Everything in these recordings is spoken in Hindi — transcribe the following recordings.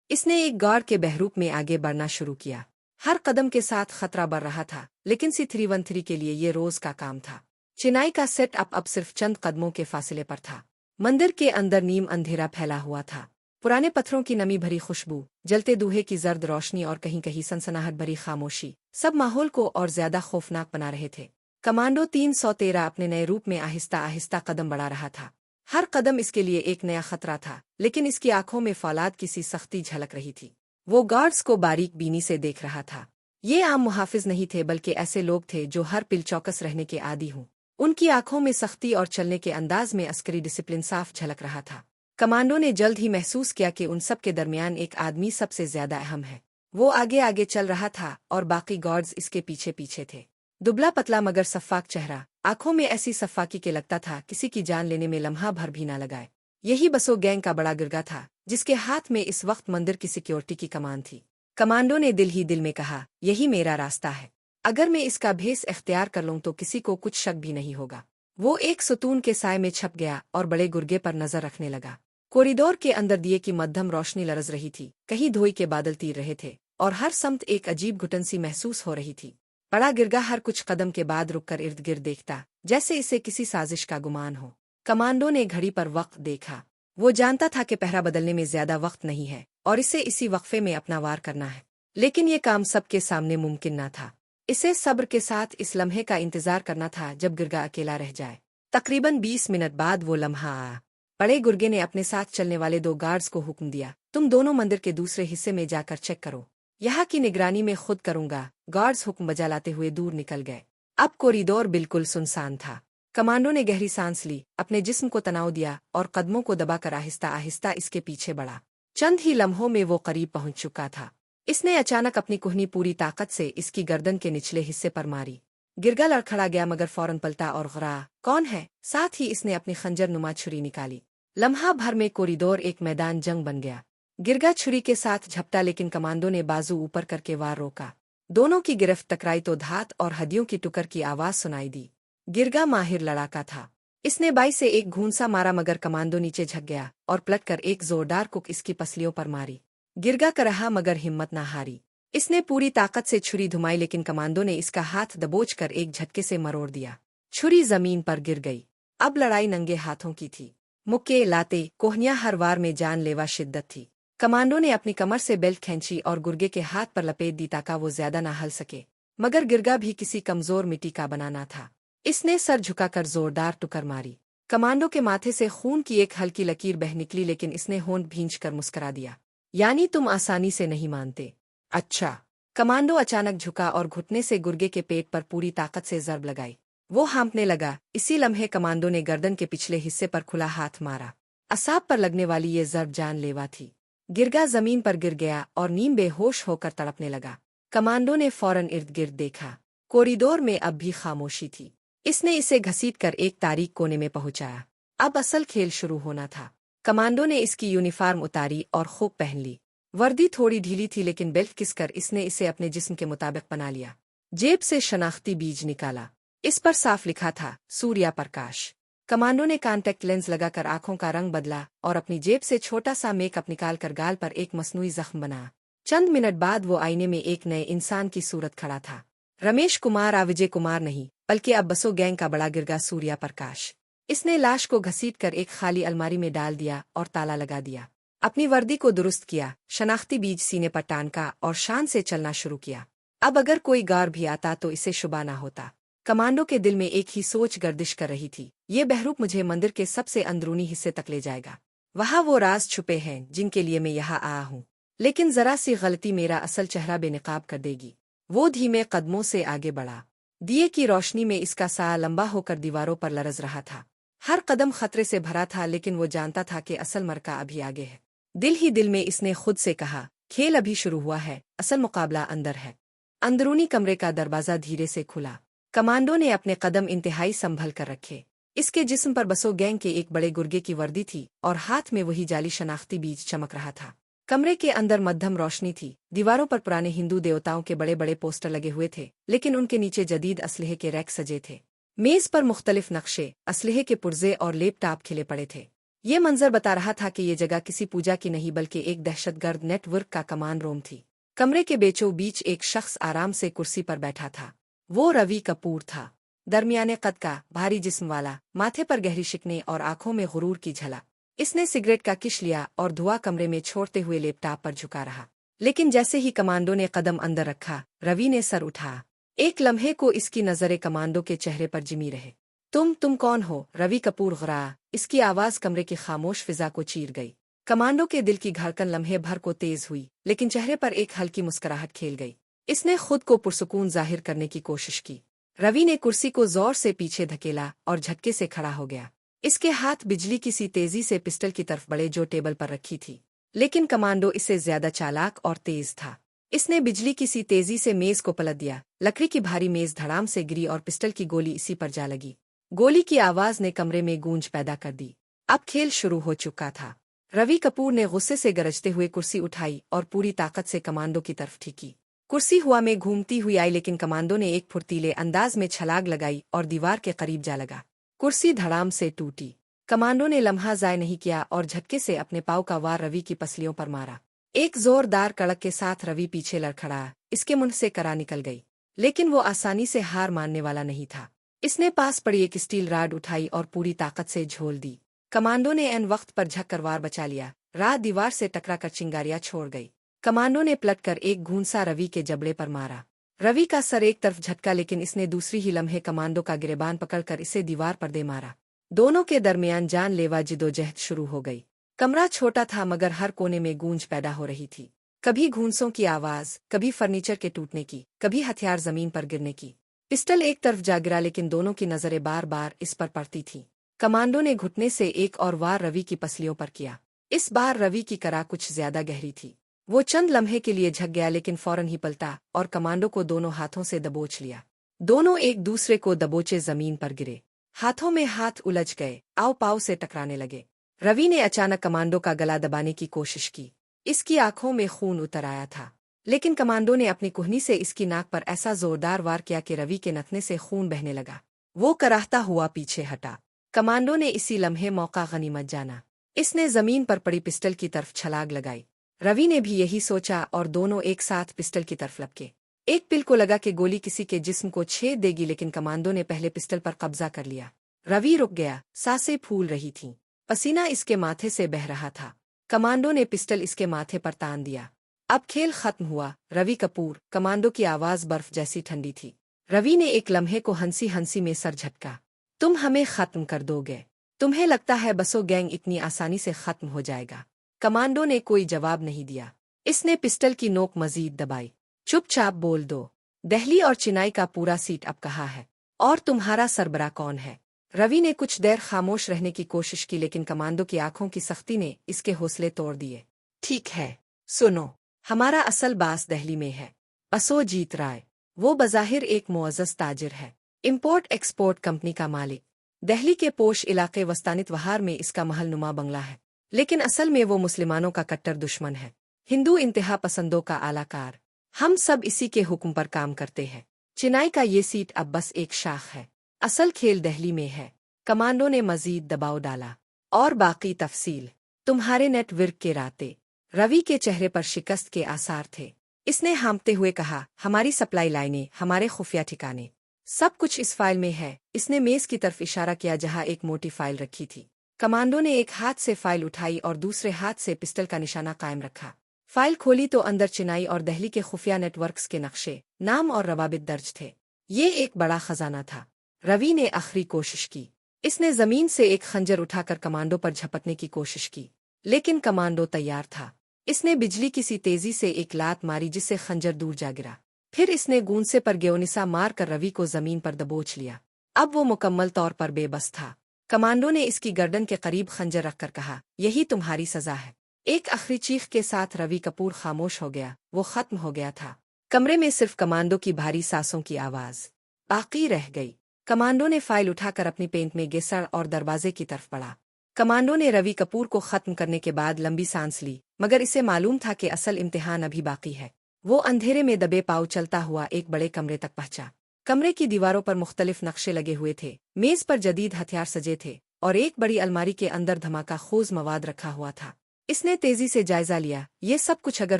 इसने एक गार्ड के बहरूप में आगे बढ़ना शुरू किया। हर कदम के साथ खतरा बढ़ रहा था, लेकिन C313 के लिए ये रोज का काम था। चिनाई का सेट अब सिर्फ चंद कदमों के फासले पर था। मंदिर के अंदर नीम अंधेरा फैला हुआ था। पुराने पत्थरों की नमी भरी खुशबू, जलते दूल्हे की जर्द रोशनी और कहीं कहीं सनसनाहट भरी खामोशी सब माहौल को और ज्यादा खौफनाक बना रहे थे। कमांडो 313 अपने नए रूप में आहिस्ता आहिस्ता कदम बढ़ा रहा था। हर कदम इसके लिए एक नया खतरा था, लेकिन इसकी आंखों में फौलाद की सी सख्ती झलक रही थी। वो गार्ड्स को बारीक बीनी से देख रहा था। ये आम मुहाफिज नहीं थे, बल्कि ऐसे लोग थे जो हर पिल चौकस रहने के आदी हों। उनकी आंखों में सख्ती और चलने के अंदाज में अस्करी डिसिप्लिन साफ झलक रहा था। कमांडो ने जल्द ही महसूस किया कि उन सब के दरमियान एक आदमी सबसे ज्यादा अहम है। वो आगे आगे चल रहा था और बाकी गार्ड्स इसके पीछे पीछे थे। दुबला पतला मगर सफ़ाक चेहरा, आंखों में ऐसी सफ़ाकी के लगता था किसी की जान लेने में लम्हा भर भी ना लगाए। यही बसो गैंग का बड़ा गिरगा था, जिसके हाथ में इस वक्त मंदिर की सिक्योरिटी की कमान थी। कमांडो ने दिल ही दिल में कहा, यही मेरा रास्ता है। अगर मैं इसका भेस इख्तियार कर लूं तो किसी को कुछ शक भी नहीं होगा। वो एक सुतून के साए में छप गया और बड़े गुर्गे पर नजर रखने लगा। कॉरिडोर के अंदर दिए की मध्यम रोशनी लरज रही थी, कहीं धोई के बादल तीर रहे थे और हर समत एक अजीब घुटन सी महसूस हो रही थी। बड़ा गिरगा हर कुछ कदम के बाद रुककर इर्द गिर्द देखता, जैसे इसे किसी साजिश का गुमान हो। कमांडो ने घड़ी पर वक्त देखा। वो जानता था कि पहरा बदलने में ज्यादा वक्त नहीं है और इसे इसी वक्फे में अपना वार करना है। लेकिन ये काम सबके सामने मुमकिन न था। इसे सब्र के साथ इस लम्हे का इंतजार करना था जब गिरगा अकेला रह जाए। तकरीबन 20 मिनट बाद वो लम्हा आया। बड़े गुर्गे ने अपने साथ चलने वाले 2 गार्ड्स को हुक्म दिया, तुम दोनों मंदिर के दूसरे हिस्से में जाकर चेक करो। यहाँ की निगरानी में खुद करूंगा। गार्ड्स हुक्म बजा लाते हुए दूर निकल गए। अब कॉरिडोर बिल्कुल सुनसान था। कमांडो ने गहरी सांस ली, अपने जिस्म को तनाव दिया और कदमों को दबाकर आहिस्ता आहिस्ता इसके पीछे बढ़ा। चंद ही लम्हों में वो करीब पहुंच चुका था। इसने अचानक अपनी कुहनी पूरी ताकत से इसकी गर्दन के निचले हिस्से पर मारी। गिरगा लड़खड़ा गया मगर फौरन पलटा और गरा, कौन है? साथ ही इसने अपनी खंजर नुमा छुरी निकाली। लम्हा भर में कॉरिडोर एक मैदान जंग बन गया। गिरगा छुरी के साथ झपटा, लेकिन कमांडो ने बाजू ऊपर करके वार रोका। दोनों की गिरफ्त टकराई तो धात और हड्डियों की टुकर की आवाज सुनाई दी। गिरगा माहिर लड़ाका था। इसने बाई से एक घूंसा मारा मगर कमांडो नीचे झक गया और पलटकर एक जोरदार कुक इसकी पसलियों पर मारी। गिरगा कर रहा मगर हिम्मत ना हारी। इसने पूरी ताकत से छुरी घुमाई, लेकिन कमांडो ने इसका हाथ दबोचकर एक झटके से मरोड़ दिया। छुरी जमीन पर गिर गई। अब लड़ाई नंगे हाथों की थी। मुक्के, लाते, कोहनियां हर वार में जानलेवा शिद्दत थी। कमांडो ने अपनी कमर से बेल्ट खींची और गुर्गे के हाथ पर लपेट दी ताकि वो ज्यादा ना हल सके। मगर गिरगा भी किसी कमजोर मिट्टी का बनाना था। इसने सर झुकाकर जोरदार टुकर मारी। कमांडो के माथे से खून की एक हल्की लकीर बह निकली, लेकिन इसने होंठ भींचकर मुस्कुरा दिया। यानी तुम आसानी से नहीं मानते? अच्छा। कमांडो अचानक झुका और घुटने से गुर्गे के पेट पर पूरी ताकत से जर्ब लगाई। वो हाँफने लगा। इसी लम्हे कमांडो ने गर्दन के पिछले हिस्से पर खुला हाथ मारा। असाब पर लगने वाली ये जर्ब जानलेवा थी। गिरगा जमीन पर गिर गया और नीम बेहोश होकर तड़पने लगा। कमांडो ने फौरन इर्द गिर्द देखा। कॉरिडोर में अब भी खामोशी थी। इसने इसे घसीटकर एक तारीक कोने में पहुंचाया। अब असल खेल शुरू होना था। कमांडो ने इसकी यूनिफॉर्म उतारी और खूब पहन ली। वर्दी थोड़ी ढीली थी, लेकिन बेल्ट किसकर इसने इसे अपने जिस्म के मुताबिक बना लिया। जेब से शनाख्ती बीज निकाला। इस पर साफ लिखा था, सूर्या प्रकाश। कमांडो ने कॉन्टैक्ट लेंस लगाकर आंखों का रंग बदला और अपनी जेब से छोटा सा मेकअप निकालकर गाल पर एक मसनूई जख्म बना। चंद मिनट बाद वो आईने में एक नए इंसान की सूरत खड़ा था। रमेश कुमार, विजय कुमार नहीं, बल्कि अब बसो गैंग का बड़ा गिरगा सूर्या प्रकाश। इसने लाश को घसीटकर एक खाली अलमारी में डाल दिया और ताला लगा दिया। अपनी वर्दी को दुरुस्त किया, शनाख्ती बीज सीने पर टानका और शान से चलना शुरू किया। अब अगर कोई गार भी आता तो इसे शुबा ना होता। कमांडो के दिल में एक ही सोच गर्दिश कर रही थी, ये बहरूप मुझे मंदिर के सबसे अंदरूनी हिस्से तक ले जाएगा। वहाँ वो राज छुपे हैं जिनके लिए मैं यहाँ आया हूँ। लेकिन जरा सी गलती मेरा असल चेहरा बेनकाब कर देगी। वो धीमे कदमों से आगे बढ़ा। दिए की रोशनी में इसका साया लंबा होकर दीवारों पर लरज रहा था। हर कदम खतरे से भरा था, लेकिन वो जानता था कि असल मरका अभी आगे है। दिल ही दिल में इसने खुद से कहा, खेल अभी शुरू हुआ है, असल मुकाबला अंदर है। अंदरूनी कमरे का दरवाजा धीरे से खुला। कमांडो ने अपने कदम इंतहाई संभल कर रखे। इसके जिस्म पर बसो गैंग के एक बड़े गुर्गे की वर्दी थी और हाथ में वही जाली शनाख्ती बीज चमक रहा था। कमरे के अंदर मध्यम रोशनी थी। दीवारों पर पुराने हिंदू देवताओं के बड़े बड़े पोस्टर लगे हुए थे, लेकिन उनके नीचे जदीद असलहे के रैक सजे थे। मेज पर मुख्तलिफ नक्शे, असलहे के पुर्जे और लैपटॉप खिले पड़े थे। ये मंजर बता रहा था कि ये जगह किसी पूजा की नहीं बल्कि एक दहशतगर्द नेटवर्क का कमांड रूम थी। कमरे के बीचों बीच एक शख्स आराम से कुर्सी पर बैठा था। वो रवि कपूर था। दरमियाने कद का, भारी जिस्म वाला, माथे पर गहरी शिकने और आंखों में गुरूर की झलक। इसने सिगरेट का किश लिया और धुआं कमरे में छोड़ते हुए लैपटॉप पर झुका रहा। लेकिन जैसे ही कमांडो ने कदम अंदर रखा, रवि ने सर उठाया। एक लम्हे को इसकी नजरें कमांडो के चेहरे पर जिमी रहे। तुम कौन हो? रवि कपूर घुराया। इसकी आवाज कमरे की खामोश फिजा को चीर गई। कमांडो के दिल की धड़कन लम्हे भर को तेज हुई, लेकिन चेहरे पर एक हल्की मुस्कुराहट खेल गई। इसने खुद को पुरसुकून जाहिर करने की कोशिश की। रवि ने कुर्सी को जोर से पीछे धकेला और झटके से खड़ा हो गया। इसके हाथ बिजली की सी तेजी से पिस्टल की तरफ बढ़े जो टेबल पर रखी थी। लेकिन कमांडो इससे ज्यादा चालाक और तेज था। इसने बिजली की सी तेजी से मेज को पलट दिया। लकड़ी की भारी मेज धड़ाम से गिरी और पिस्टल की गोली इसी पर जा लगी। गोली की आवाज ने कमरे में गूंज पैदा कर दी। अब खेल शुरू हो चुका था। रवि कपूर ने गुस्से से गरजते हुए कुर्सी उठाई और पूरी ताकत से कमांडो की तरफ ठिकी। कुर्सी हवा में घूमती हुई आई, लेकिन कमांडो ने एक फुर्तीले अंदाज में छलांग लगाई और दीवार के करीब जा लगा। कुर्सी धड़ाम से टूटी। कमांडो ने लम्हा जाय नहीं किया और झटके से अपने पाँव का वार रवि की पसलियों पर मारा। एक जोरदार कड़क के साथ रवि पीछे लड़खड़ाया। इसके मुंह से करा निकल गई, लेकिन वो आसानी से हार मानने वाला नहीं था। इसने पास पड़ी एक स्टील राड उठाई और पूरी ताकत से झोल दी। कमांडो ने एन वक्त पर झककर वार बचा लिया। राड दीवार से टकराकर चिंगारियां छोड़ गई। कमांडो ने पलटकर एक घूंसा रवि के जबड़े पर मारा। रवि का सर एक तरफ झटका, लेकिन इसने दूसरी ही लम्हे कमांडो का गिरेबान पकड़कर इसे दीवार पर दे मारा। दोनों के दरमियान जानलेवा जिदोजहद शुरू हो गई। कमरा छोटा था, मगर हर कोने में गूंज पैदा हो रही थी। कभी घूंसों की आवाज, कभी फर्नीचर के टूटने की, कभी हथियार जमीन पर गिरने की। पिस्टल एक तरफ जा गिरा, लेकिन दोनों की नजरें बार बार इस पर पड़ती थीं। कमांडो ने घुटने से एक और वार रवि की पसलियों पर किया। इस बार रवि की करा कुछ ज्यादा गहरी थी। वो चंद लम्हे के लिए झक गया, लेकिन फौरन ही पलटा और कमांडो को दोनों हाथों से दबोच लिया। दोनों एक दूसरे को दबोचे जमीन पर गिरे। हाथों में हाथ उलझ गए, आओ पाव से टकराने लगे। रवि ने अचानक कमांडो का गला दबाने की कोशिश की। इसकी आंखों में खून उतर आया था, लेकिन कमांडो ने अपनी कुहनी से इसकी नाक पर ऐसा जोरदार वार किया कि रवि के नथने से खून बहने लगा। वो कराहता हुआ पीछे हटा। कमांडो ने इसी लम्हे मौका गनीमत जाना। इसने जमीन पर पड़ी पिस्टल की तरफ छलांग लगाई। रवि ने भी यही सोचा और दोनों एक साथ पिस्टल की तरफ लपके। एक पिल को लगा कि गोली किसी के जिस्म को छेद देगी, लेकिन कमांडो ने पहले पिस्टल पर कब्जा कर लिया। रवि रुक गया, सांसें फूल रही थीं, पसीना इसके माथे से बह रहा था। कमांडो ने पिस्टल इसके माथे पर तान दिया। अब खेल खत्म हुआ। रवि कपूर, कमांडो की आवाज बर्फ जैसी ठंडी थी। रवि ने एक लम्हे को हंसी हंसी में सर झटका। तुम हमें खत्म कर दोगे? तुम्हें लगता है बसो गैंग इतनी आसानी से खत्म हो जाएगा? कमांडो ने कोई जवाब नहीं दिया। इसने पिस्टल की नोक मजीद दबाई। चुपचाप बोल दो। दिल्ली और चेन्नई का पूरा सीट अब कहाँ है? और तुम्हारा सरबराह कौन है? रवि ने कुछ देर खामोश रहने की कोशिश की, लेकिन कमांडो की आंखों की सख्ती ने इसके हौसले तोड़ दिए। ठीक है, सुनो, हमारा असल बास दिल्ली में है, असोजीत राय। वो बज़ाहिर एक मुअज़्ज़ज़ ताजिर है, इंपोर्ट एक्सपोर्ट कंपनी का मालिक। दिल्ली के पोश इलाके वस्तानित वहार में इसका महलनुमा बंगला है, लेकिन असल में वो मुसलमानों का कट्टर दुश्मन है, हिंदू इंतहा पसंदों का आलाकार। हम सब इसी के हुक्म पर काम करते हैं। चेन्नई का ये सीट अब बस एक शाख है, असल खेल दिल्ली में है। कमांडो ने मजीद दबाव डाला। और बाकी तफसील तुम्हारे नेटवर्क के राते। रवि के चेहरे पर शिकस्त के आसार थे। इसने हांफते हुए कहा, हमारी सप्लाई लाइनें, हमारे खुफिया ठिकाने, सब कुछ इस फाइल में है। इसने मेज की तरफ इशारा किया जहां एक मोटी फाइल रखी थी। कमांडो ने एक हाथ से फाइल उठाई और दूसरे हाथ से पिस्टल का निशाना कायम रखा। फाइल खोली तो अंदर चेन्नई और दिल्ली के खुफिया नेटवर्क्स के नक्शे, नाम और रवाबित दर्ज थे। ये एक बड़ा खजाना था। रवि ने आखिरी कोशिश की। इसने जमीन से एक खंजर उठाकर कमांडो पर झपटने की कोशिश की, लेकिन कमांडो तैयार था। इसने बिजली की सी तेजी से एक लात मारी, जिससे खंजर दूर जा गिरा। फिर इसने गूंसे पर गेओनिसा मार कर रवि को जमीन पर दबोच लिया। अब वो मुकम्मल तौर पर बेबस था। कमांडो ने इसकी गर्दन के करीब खंजर रखकर कहा, यही तुम्हारी सजा है। एक आखिरी चीख के साथ रवि कपूर खामोश हो गया। वो खत्म हो गया था। कमरे में सिर्फ कमांडो की भारी सांसों की आवाज बाकी रह गई। कमांडो ने फाइल उठाकर अपनी पेंट में गेसड़ और दरवाजे की तरफ बढ़ा। कमांडो ने रवि कपूर को खत्म करने के बाद लंबी सांस ली, मगर इसे मालूम था कि असल इम्तिहान अभी बाकी है। वो अंधेरे में दबे पांव चलता हुआ एक बड़े कमरे तक पहुंचा। कमरे की दीवारों पर मुख्तलिफ नक्शे लगे हुए थे। मेज पर जदीद हथियार सजे थे। और एक बड़ी अलमारी के अंदर धमाका खोज मवाद रखा हुआ था। इसने तेजी से जायजा लिया। ये सब कुछ अगर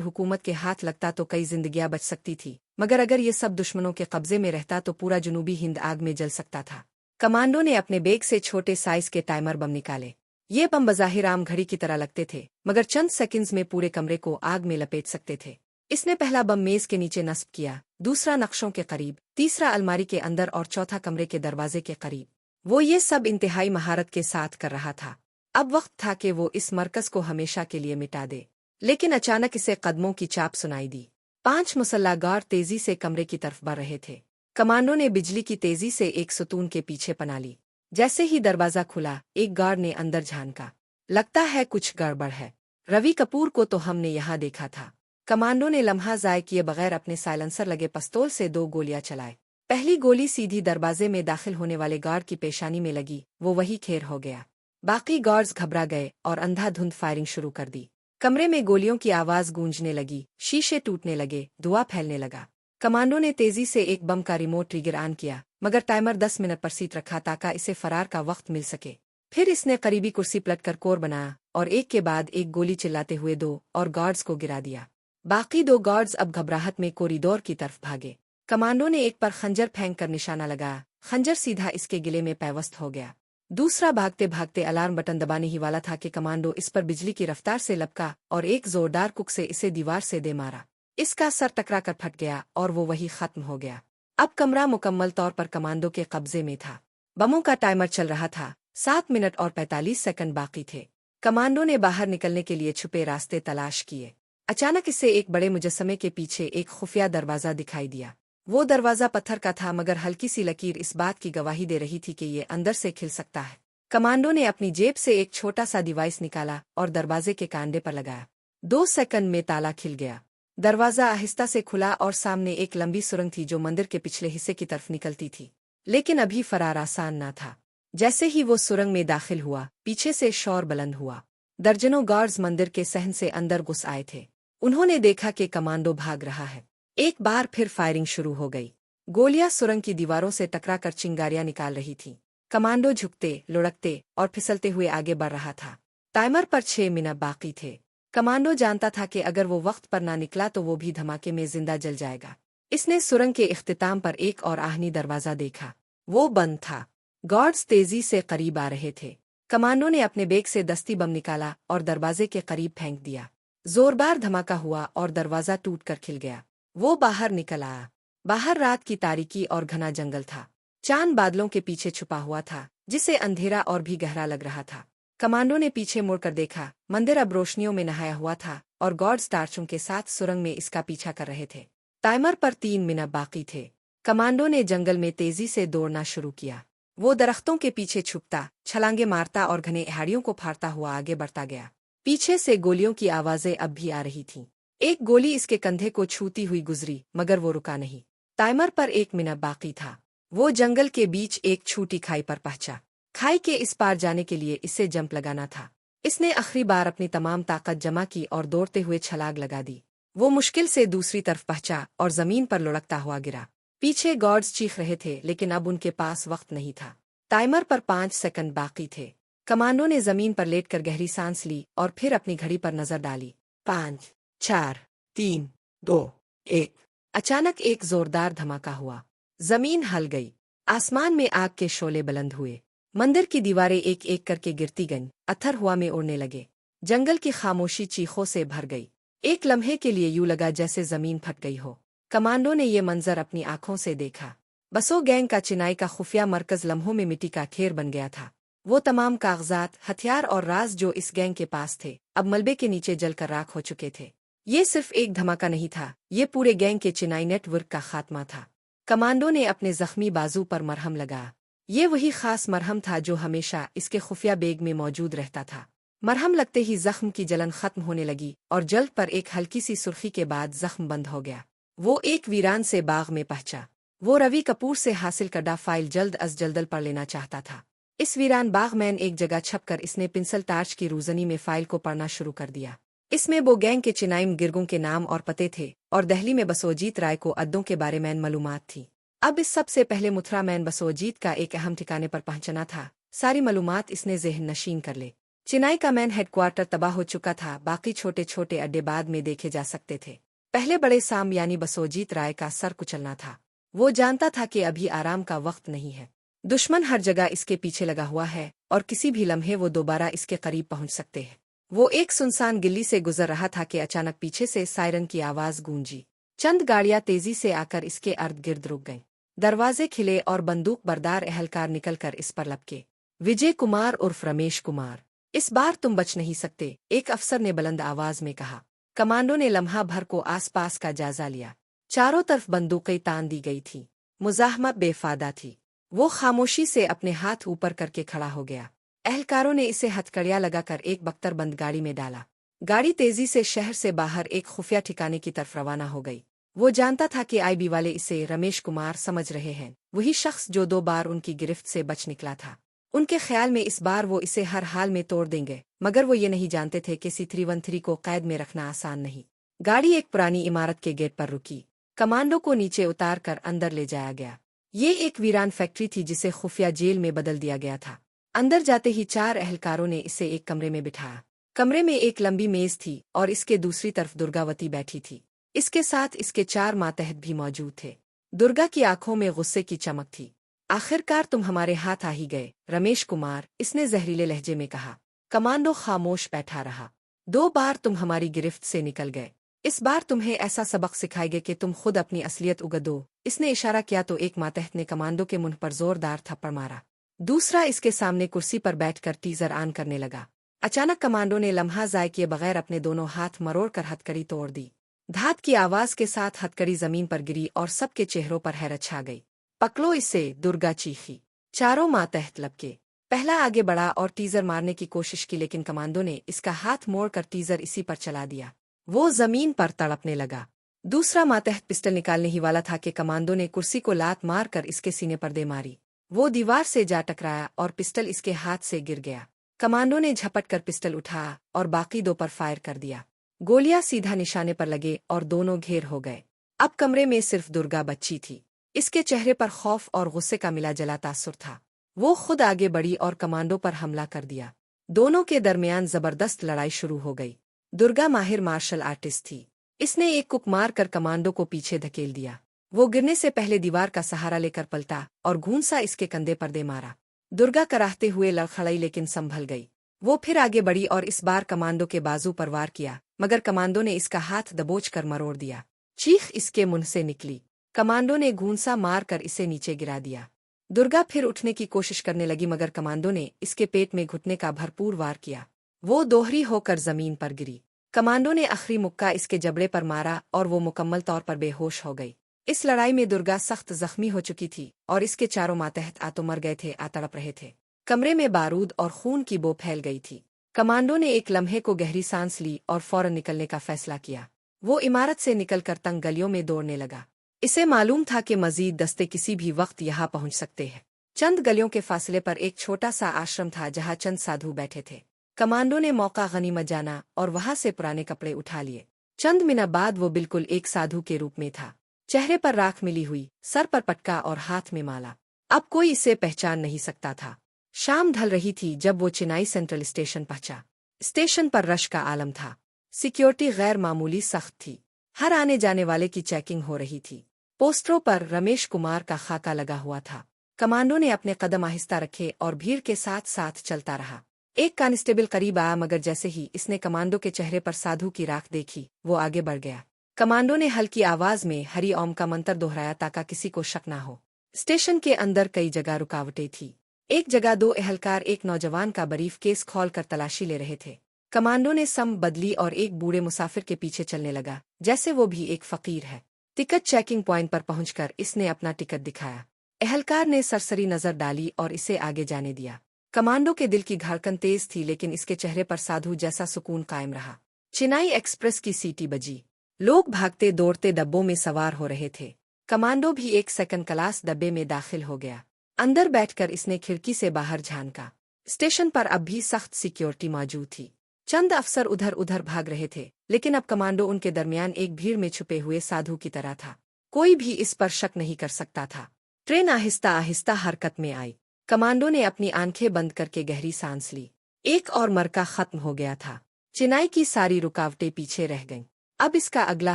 हुकूमत के हाथ लगता तो कई जिंदगियां बच सकती थी, मगर अगर ये सब दुश्मनों के कब्जे में रहता तो पूरा जनूबी हिंद आग में जल सकता था। कमांडो ने अपने बैग से छोटे साइज के टाइमर बम निकाले। ये बम बज़ाहिर आम घड़ी की तरह लगते थे, मगर चंद सेकंड्स में पूरे कमरे को आग में लपेट सकते थे। इसने पहला बम मेज के नीचे नस्ब किया, दूसरा नक्शों के करीब, तीसरा अलमारी के अंदर और चौथा कमरे के दरवाजे के करीब। वो ये सब इंतहाई महारत के साथ कर रहा था। अब वक्त था कि वो इस मरकज को हमेशा के लिए मिटा दे। लेकिन अचानक इसे कदमों की चाप सुनाई दी। 5 मुसल्लागार तेजी से कमरे की तरफ बढ़ रहे थे। कमांडो ने बिजली की तेजी से एक सुतून के पीछे पना ली। जैसे ही दरवाजा खुला, एक गार्ड ने अंदर झांका। लगता है कुछ गड़बड़ है। रवि कपूर को तो हमने यहाँ देखा था। कमांडो ने लम्हा ज़ाय किए बगैर अपने साइलेंसर लगे पिस्तौल से 2 गोलियां चलाए। पहली गोली सीधी दरवाजे में दाखिल होने वाले गार्ड की पेशानी में लगी। वो वही खेर हो गया। बाकी गार्ड्स घबरा गए और अंधाधुंध फायरिंग शुरू कर दी। कमरे में गोलियों की आवाज गूंजने लगी, शीशे टूटने लगे, धुआं फैलने लगा। कमांडो ने तेजी से एक बम का रिमोट ट्रिगर ऑन किया, मगर टाइमर 10 मिनट पर सीट रखा ताकि इसे फरार का वक्त मिल सके। फिर इसने करीबी कुर्सी पलटकर कोर बनाया और एक के बाद एक गोली चिल्लाते हुए 2 और गार्ड्स को गिरा दिया। बाकी 2 गार्ड्स अब घबराहट में कॉरिडोर की तरफ भागे। कमांडो ने एक पर खंजर फेंक कर निशाना लगाया। खंजर सीधा इसके गिले में पैवस्त हो गया। दूसरा भागते भागते अलार्म बटन दबाने ही वाला था कि कमांडो इस पर बिजली की रफ्तार से लपका और एक जोरदार कुक से इसे दीवार से दे मारा। इसका सर टकरा कर फट गया और वो वही खत्म हो गया। अब कमरा मुकम्मल तौर पर कमांडो के कब्जे में था। बमों का टाइमर चल रहा था। 7 मिनट और 45 सेकंड बाकी थे। कमांडो ने बाहर निकलने के लिए छुपे रास्ते तलाश किए। अचानक इसे एक बड़े मुजस्समे के पीछे एक खुफिया दरवाजा दिखाई दिया। वो दरवाजा पत्थर का था, मगर हल्की सी लकीर इस बात की गवाही दे रही थी कि ये अंदर से खिल सकता है। कमांडो ने अपनी जेब से एक छोटा सा डिवाइस निकाला और दरवाजे के कांडे पर लगाया। 2 सेकंड में ताला खिल गया। दरवाजा आहिस्ता से खुला और सामने एक लंबी सुरंग थी जो मंदिर के पिछले हिस्से की तरफ निकलती थी। लेकिन अभी फरार आसान न था। जैसे ही वो सुरंग में दाखिल हुआ, पीछे से शोर बुलंद हुआ। दर्जनों गार्ड्स मंदिर के सहन से अंदर घुस आए थे। उन्होंने देखा कि कमांडो भाग रहा है। एक बार फिर फायरिंग शुरू हो गई। गोलियां सुरंग की दीवारों से टकराकर चिंगारियां निकाल रही थीं। कमांडो झुकते, लुढ़कते और फिसलते हुए आगे बढ़ रहा था। टाइमर पर 6 मिनट बाकी थे। कमांडो जानता था कि अगर वो वक्त पर ना निकला तो वो भी धमाके में जिंदा जल जाएगा। इसने सुरंग के इख्तिताम पर एक और आहनी दरवाजा देखा। वो बंद था। गार्ड्स तेजी से करीब आ रहे थे। कमांडो ने अपने बैग से दस्ती बम निकाला और दरवाजे के करीब फेंक दिया। जोरदार धमाका हुआ और दरवाजा टूटकर खिल गया। वो बाहर निकल आया। बाहर रात की तारीकी और घना जंगल था। चांद बादलों के पीछे छुपा हुआ था, जिसे अंधेरा और भी गहरा लग रहा था। कमांडो ने पीछे मुड़कर देखा। मंदिर अब रोशनियों में नहाया हुआ था और गार्ड्स टार्चों के साथ सुरंग में इसका पीछा कर रहे थे। टाइमर पर 3 मिनट बाकी थे। कमांडो ने जंगल में तेजी से दौड़ना शुरू किया। वो दरख्तों के पीछे छुपता, छलांगे मारता और घने पहाड़ियों को फाड़ता हुआ आगे बढ़ता गया। पीछे से गोलियों की आवाजें अब भी आ रही थीं। एक गोली इसके कंधे को छूती हुई गुजरी, मगर वो रुका नहीं। टाइमर पर 1 मिनट बाकी था। वो जंगल के बीच एक छोटी खाई पर पहुंचा। खाई के इस पार जाने के लिए इसे जंप लगाना था। इसने आखिरी बार अपनी तमाम ताकत जमा की और दौड़ते हुए छलांग लगा दी। वो मुश्किल से दूसरी तरफ पहुंचा और जमीन पर लुढ़कता हुआ गिरा। पीछे गार्ड्स चीख रहे थे, लेकिन अब उनके पास वक्त नहीं था। टाइमर पर 5 सेकंड बाकी थे। कमांडो ने जमीन पर लेटकर गहरी सांस ली और फिर अपनी घड़ी पर नजर डाली। 5, 4, 3, 2, 1। अचानक एक जोरदार धमाका हुआ। जमीन हल गई। आसमान में आग के शोले बुलंद हुए। मंदिर की दीवारें एक एक करके गिरती गईं, अत्थर हवा में उड़ने लगे। जंगल की खामोशी चीखों से भर गई। एक लम्हे के लिए यूं लगा जैसे जमीन फट गई हो। कमांडो ने ये मंजर अपनी आंखों से देखा। बसो गैंग का चिनाई का खुफिया मरकज लम्हों में मिट्टी का ढेर बन गया था। वो तमाम कागजात, हथियार और राज जो इस गैंग के पास थे, अब मलबे के नीचे जलकर राख हो चुके थे। ये सिर्फ एक धमाका नहीं था, ये पूरे गैंग के चिनाई नेटवर्क का खात्मा था। कमांडो ने अपने जख्मी बाजू पर मरहम लगाया। ये वही खास मरहम था जो हमेशा इसके खुफिया बैग में मौजूद रहता था। मरहम लगते ही जख्म की जलन खत्म होने लगी और जल्द पर एक हल्की सी सुर्खी के बाद जख्म बंद हो गया। वो एक वीरान से बाग में पहुंचा। वो रवि कपूर से हासिल करदा फाइल जल्द अज जल्द पढ़ लेना चाहता था। इस वीरान बाग में एक जगह छपकर इसने पेंसिल टार्च की रोशनी में फाइल को पढ़ना शुरू कर दिया। इसमें वो गैंग के चिनाइम गिरगों के नाम और पते थे और दिल्ली में बसोजीत राय को अड्डों के बारे में मालूमात थी। अब इस सब से पहले मुथरा मैन बसोजीत का एक अहम ठिकाने पर पहुंचना था, सारी मालूमात इसने ज़हन नशीन कर ले। चेन्नई का मैन हेडक्वार्टर तबाह हो चुका था, बाकी छोटे छोटे अड्डे बाद में देखे जा सकते थे। पहले बड़े साम यानी बसोजीत राय का सर कुचलना था। वो जानता था कि अभी आराम का वक्त नहीं है। दुश्मन हर जगह इसके पीछे लगा हुआ है और किसी भी लम्हे वो दोबारा इसके करीब पहुंच सकते हैं। वो एक सुनसान गिल्ली से गुजर रहा था कि अचानक पीछे से सायरन की आवाज गूंजी। चंद गाड़ियां तेजी से आकर इसके अर्द गिर्द रुक गईं। दरवाजे खिले और बंदूक बरदार एहलकार निकलकर इस पर लपके। विजय कुमार उर्फ रमेश कुमार, इस बार तुम बच नहीं सकते, एक अफसर ने बुलंद आवाज में कहा। कमांडो ने लम्हा भर को आसपास का जायजा लिया। चारों तरफ बंदूकें तान दी गई थी। मुजाहमत बेफायदा थी। वो खामोशी से अपने हाथ ऊपर करके खड़ा हो गया। एहलकारों ने इसे हथकड़ियां लगाकर एक बख्तरबंद गाड़ी में डाला। गाड़ी तेजी से शहर से बाहर एक खुफिया ठिकाने की तरफ रवाना हो गई। वो जानता था कि आईबी वाले इसे रमेश कुमार समझ रहे हैं, वही शख्स जो 2 बार उनकी गिरफ्त से बच निकला था। उनके ख्याल में इस बार वो इसे हर हाल में तोड़ देंगे, मगर वो ये नहीं जानते थे कि C313 को कैद में रखना आसान नहीं। गाड़ी एक पुरानी इमारत के गेट पर रुकी। कमांडो को नीचे उतार कर अंदर ले जाया गया। ये एक वीरान फैक्ट्री थी जिसे खुफिया जेल में बदल दिया गया था। अंदर जाते ही 4 एहलकारों ने इसे एक कमरे में बिठाया। कमरे में एक लंबी मेज थी और इसके दूसरी तरफ दुर्गावती बैठी थी। इसके साथ इसके 4 मातहत भी मौजूद थे। दुर्गा की आंखों में गुस्से की चमक थी। आखिरकार तुम हमारे हाथ आ ही गए, रमेश कुमार, इसने जहरीले लहजे में कहा। कमांडो खामोश बैठा रहा। 2 बार तुम हमारी गिरफ्त से निकल गए। इस बार तुम्हें ऐसा सबक सिखाएंगे कि तुम खुद अपनी असलियत उगतो। इसने इशारा किया तो एक मातहत ने कमांडो के मुंह पर जोरदार थप्पड़ मारा। दूसरा इसके सामने कुर्सी पर बैठकर टीजर ऑन करने लगा। अचानक कमांडो ने लम्हा ज़ाय किए बगैर अपने दोनों हाथ मरोड़कर हथकड़ी तोड़ दी। धात की आवाज के साथ हथकड़ी जमीन पर गिरी और सबके चेहरों पर हैरत छा गई। पकड़ो इसे, दुर्गा चीखी। चारों मातहत लपके। पहला आगे बढ़ा और टीजर मारने की कोशिश की, लेकिन कमांडो ने इसका हाथ मोड़कर टीजर इसी पर चला दिया। वो जमीन पर तड़पने लगा। दूसरा मातहत पिस्टल निकालने ही वाला था कि कमांडो ने कुर्सी को लात मारकर इसके सीने पर दे मारी। वो दीवार से जा टकराया और पिस्टल इसके हाथ से गिर गया। कमांडो ने झपट कर पिस्टल उठाया और बाकी 2 पर फायर कर दिया। गोलियां सीधा निशाने पर लगे और दोनों घेर हो गए। अब कमरे में सिर्फ दुर्गा बच्ची थी। इसके चेहरे पर खौफ और गुस्से का मिला जला तासुर था। वो खुद आगे बढ़ी और कमांडो पर हमला कर दिया। दोनों के दरमियान जबरदस्त लड़ाई शुरू हो गई। दुर्गा माहिर मार्शल आर्टिस्ट थी। इसने एक कुक मार कर कमांडो को पीछे धकेल दिया। वो गिरने से पहले दीवार का सहारा लेकर पलटा और घूंसा इसके कंधे पर दे मारा। दुर्गा कराहते हुए लड़खड़ाई लेकिन संभल गई। वो फिर आगे बढ़ी और इस बार कमांडो के बाजू पर वार किया, मगर कमांडो ने इसका हाथ दबोच कर मरोड़ दिया। चीख इसके मुंह से निकली। कमांडो ने घूंसा मार कर इसे नीचे गिरा दिया। दुर्गा फिर उठने की कोशिश करने लगी, मगर कमांडो ने इसके पेट में घुटने का भरपूर वार किया। वो दोहरी होकर जमीन पर गिरी। कमांडो ने आखिरी मुक्का इसके जबड़े पर मारा और वो मुकम्मल तौर पर बेहोश हो गई। इस लड़ाई में दुर्गा सख्त जख्मी हो चुकी थी और इसके चारों मातहत आ तो मर गए थे, आ तड़प रहे थे। कमरे में बारूद और खून की बो फैल गई थी। कमांडो ने एक लम्हे को गहरी सांस ली और फौरन निकलने का फैसला किया। वो इमारत से निकलकर तंग गलियों में दौड़ने लगा। इसे मालूम था कि मजीद दस्ते किसी भी वक्त यहाँ पहुंच सकते हैं। चंद गलियों के फासले पर एक छोटा सा आश्रम था जहाँ चंद साधु बैठे थे। कमांडो ने मौका गनीमत जाना और वहां से पुराने कपड़े उठा लिए। चंद मिनट बाद वो बिल्कुल एक साधु के रूप में था। चेहरे पर राख मिली हुई, सर पर पटका और हाथ में माला। अब कोई इसे पहचान नहीं सकता था। शाम ढल रही थी जब वो चेन्नई सेंट्रल स्टेशन पहुंचा। स्टेशन पर रश का आलम था। सिक्योरिटी गैर मामूली सख्त थी। हर आने जाने वाले की चेकिंग हो रही थी। पोस्टरों पर रमेश कुमार का खाका लगा हुआ था। कमांडो ने अपने कदम आहिस्ता रखे और भीड़ के साथ साथ चलता रहा। एक कांस्टेबल करीब आया, मगर जैसे ही इसने कमांडो के चेहरे पर साधु की राख देखी, वो आगे बढ़ गया। कमांडो ने हल्की आवाज में हरि ओम का मंत्र दोहराया ताकि किसी को शक ना हो। स्टेशन के अंदर कई जगह रुकावटें थी। एक जगह 2 एहलकार एक नौजवान का बरीफ केस खोलकर तलाशी ले रहे थे। कमांडो ने सम बदली और एक बूढ़े मुसाफिर के पीछे चलने लगा, जैसे वो भी एक फकीर है। टिकट चेकिंग पॉइंट पर पहुंचकर इसने अपना टिकट दिखाया। एहलकार ने सरसरी नजर डाली और इसे आगे जाने दिया। कमांडो के दिल की धड़कन तेज थी, लेकिन इसके चेहरे पर साधु जैसा सुकून कायम रहा। चेन्नई एक्सप्रेस की सीटी बजी। लोग भागते दौड़ते डब्बों में सवार हो रहे थे। कमांडो भी एक सेकंड क्लास डब्बे में दाखिल हो गया। अंदर बैठकर इसने खिड़की से बाहर झांका। स्टेशन पर अब भी सख्त सिक्योरिटी मौजूद थी। चंद अफसर उधर उधर भाग रहे थे, लेकिन अब कमांडो उनके दरमियान एक भीड़ में छुपे हुए साधु की तरह था। कोई भी इस पर शक नहीं कर सकता था। ट्रेन आहिस्ता आहिस्ता हरकत में आई। कमांडो ने अपनी आंखें बंद करके गहरी सांस ली। एक और मरका खत्म हो गया था। चिनाई की सारी रुकावटें पीछे रह गईं। अब इसका अगला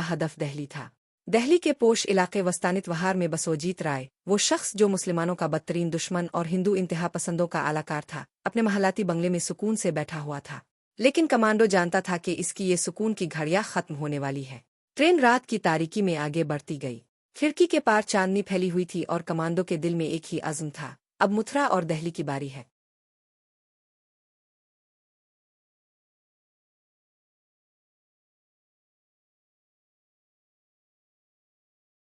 हदफ दिल्ली था। दिल्ली के पोश इलाके वस्तानित वहार में बसोजीत राय, वो शख्स जो मुसलमानों का बदतरीन दुश्मन और हिंदू इंतहा पसंदों का आलाकार था, अपने महलाती बंगले में सुकून से बैठा हुआ था। लेकिन कमांडो जानता था कि इसकी ये सुकून की घड़ियां खत्म होने वाली है। ट्रेन रात की तारीकी में आगे बढ़ती गई। खिड़की के पार चांदनी फैली हुई थी और कमांडो के दिल में एक ही अज़्म था, अब मथुरा और दिल्ली की बारी है।